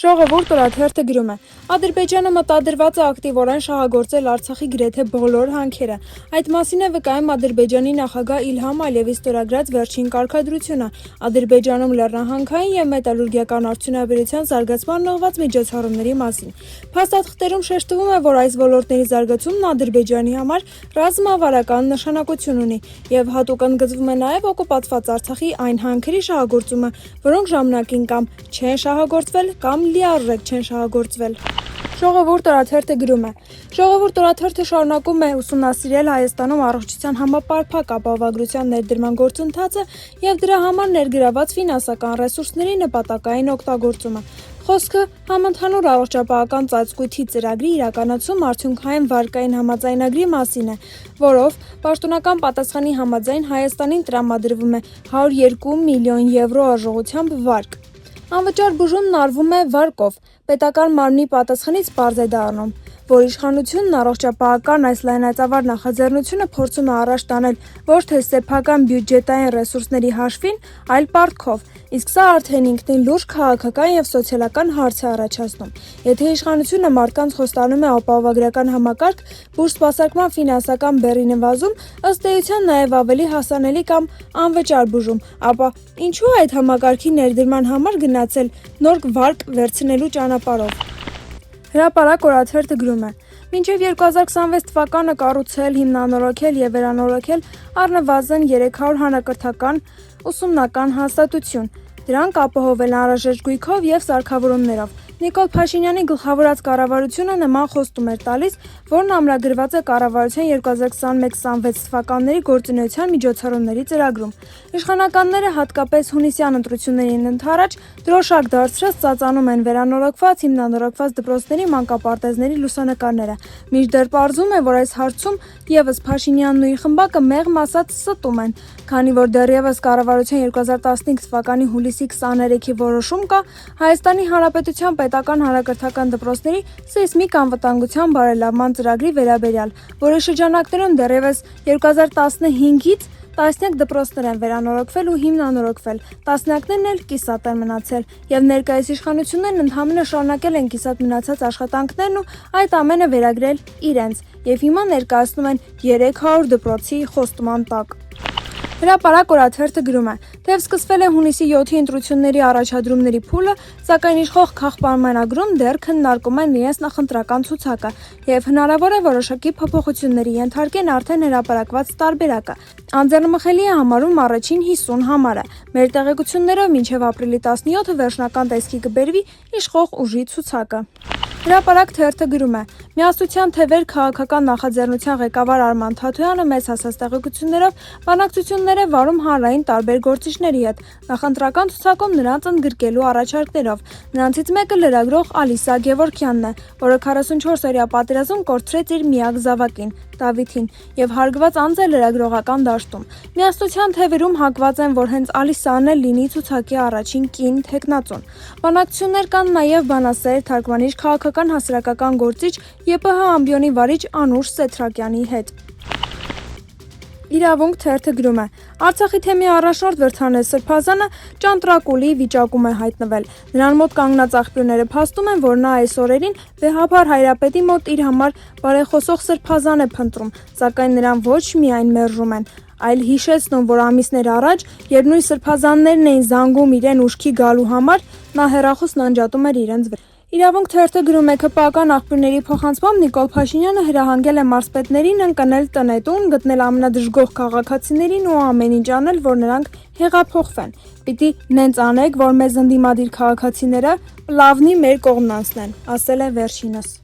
Ժողովուրդ օրաթերթը գրում է. Ադրբեջանը մտադրված է ակտիվորեն շահագործել Արցախի գրեթե բոլոր հանքերը։ Այդ մասին է վկայում Ադրբեջանի նախագահ Իլհամ Ալիևի ստորագրած վերջին կարգադրությունը Ադրբեջանում լեռնահանքային եւ մետալուրգիական արդյունաբերության զարգացման ուղղված միջոցառումների մասին։ Փաստաթղթերում շեշտվում է, որ այս ոլորտների զարգացումն Ադրբեջանի համար ռազմավարական նշանակություն ունի եւ հատուկ ընդգծվում է նաեւ օկուպացված Արցախի այն հանքերի շահագործումը, որոնք ժամանակին կամ չեն շահագործվել կամ լիարժեք չեն շահագործվել։ Ժողովուրդ օրաթերթը գրում է. Ժողովուրդ օրաթերթը շարունակում է ուսումնասիրել Հայաստանում առողջության համապարփակ ապահովագրության ներդրման գործընթացը եւ դրա համար ներգրաված ֆինանսական ռեսուրսների նպատակային օգտագործումը։ Խոսքը համընդհանուր առողջապահական ծածկույթի ծրագրի իրականացում արդյունքային վարկային համաձայնագրի մասին է, որով պաշտոնական պատասխանի համաձայն Հայաստանին տրամադրվում է 102 միլիոն եվրո արժողությամբ վարկ։ Անվճար բուժումն արվում է վարկով, պետական մարմնի պատասխանից պարզ է դառնում, որ իշխանությունն առողջապահական այս լայնածավալ նախաձեռնությունը փորձում է առաջ տանել ոչ թե սեփական բյուջետային ռեսուրսների հաշվին, այլ պարտքով, իսկ սա արդեն ինքնին լուրջ քաղաքական եւ սոցիալական հարց է առաջացնում։ Եթե իշխանությունը մարդկանց խոստանում է ապահովագրական համակարգ, բուժ սպասարկման ֆինանսական բեռի նվազում, ըստ էության նաեւ ավելի հասանելի կամ անվճար բուժում, ապա ինչու այդ համակարգի ներդրման համար գնացել նոր վարկ վերցնելու ճանապարհով։ Հրապարակ օրաթերթը գրում է. Մինչև 2026 թվականը կառուցել, հիմնանորոգել եւ վերանորոգել առնվազն 300 հանրակրթական ուսումնական հաստատություն, դրանք ապահովել անհրաժեշտ գույքով եւ սարքավորումներով։ Նիկոլ Փաշինյանի գլխավորած կառավարությունը նման խոստում էր տալիս, որն ամրագրված է կառավարության 2021-26 թվականների գործունեության միջոցառումների ծրագրում։ Իշխանականները հատկապես հունիսյան ընտրություններին ընդառաջ դրոշակ դարձրած ծածանում են վերանորոգված, հիմնանորոգված դպրոցների մանկապարտեզների լուսանկարները։ Մինչդեռ պարզում է, որ այս հարցում եւս Փաշինյանն ու իր խմբակը մեղմ ասած ստում են, քանի որ դեռևս կառավարության 2015 թվականի հուլիսի 23-ի որոշում կա Հայաստանի Հանրապետության պետական հանրակրթական դպրոցների սեյսմիկ անվտանգության բարելավման ծրագրի վերաբերյալ, որի շրջանակներում դեռևս 2015-ից տասնյակ դպրոցներ են վերանորոգվել ու հիմնանորոգվել, տասնյակներն էլ կիսատ են մնացել, եւ ներկայիս իշխանություններն ընդհանրապես շարունակել են կիսատ մնացած աշխատանքներն ու այդ ամենը վերագրել իրենց, եւ հիմա ներկայացնում են 300 դպրոցի խոստման տակ։ Հրապարակ օրաթերթը գրում է. Թեև սկսվել է հունիսի 7-ի ընտրությունների առաջադրումների փուլը, սակայն իշխող քաղբանմենագրում դեռ քննարկում են իրենց նախընտրական ցուցակը եւ հնարավոր է որոշակի փոփոխությունների ենթարկեն արդեն հրապարակված տարբերակը։ Անձեռնմխելի է համարում առաջին 50 համարը։ Մեր տեղեկություններով մինչև ապրիլի 17-ը վերջնական տեսքի կբերվի իշխող ուժի ցուցակը։ Հրապարակ թերթը գրում է. Միասնության թևեր քաղաքական նախաձեռնության ղեկավար Արման Թաթոյանը մեծ հասած տեղեկություններով բանակցություններ է վարում հանրային տարբեր գործիչների հետ, նախընտրական ցուցակում նրանց ընդգրկելու առաջարկներով։ Նրանցից մեկը լրագրող Ալիսա Գևորգյանն է, որը 44-օրյա պատերազմ կորցրեց իր միակ զավակին՝ Դավիթին, եւ հարգված անձ է լրագրողական դաշտում։ Միասնության թևերում հակված են, որ հենց Ալիսան էլ լինի ցուցակի առաջին կին թեկնածուն։ Բանակցություններ կան նաեւ բանասեր, թարգմանիչ, քաղաքական հասարակական գործիչ ԵՊՀ ամբիոնի վարիչ Անուշ Սեթրակյանի հետ։ Իրավունք թերթը գրում է. Արցախի թեմի առաջնորդ Վրթանես Սրբազանը ճանտրակուլի վիճակում է հայտնվել։ Նրան մոտ կանգնած աղբյուրները փաստում են, որ նա այս օրերին վեհափար Հայրապետի մոտ իր համար բարեխոսող Սրբազան է փնտրում, սակայն նրան ոչ միայն մերժում են, այլ հիշեցնում, որ ամիսներ առաջ, երբ նույն Սրբազաններն էին զանգում իրեն ուշքի գալու համար, նա հեռախոսն անջատում էր իրենց վրա։ Իրավունք թերթը գրում է. ԿՊԱ-ական աղբյուրների փոխանցմամբ Նիկոլ Փաշինյանը հրահանգել է մարզպետներին ընկնել տնետուն, գտնել ամենադժգոհ քաղաքացիներին ու ամեն ինչ անել, որ նրանք հեղափոխվեն։ Պիտի նենց անեք, որ մեզ ընդդիմադիր քաղաքացիները լավնի մեր կողմն անցնեն, ասել է վերջինս։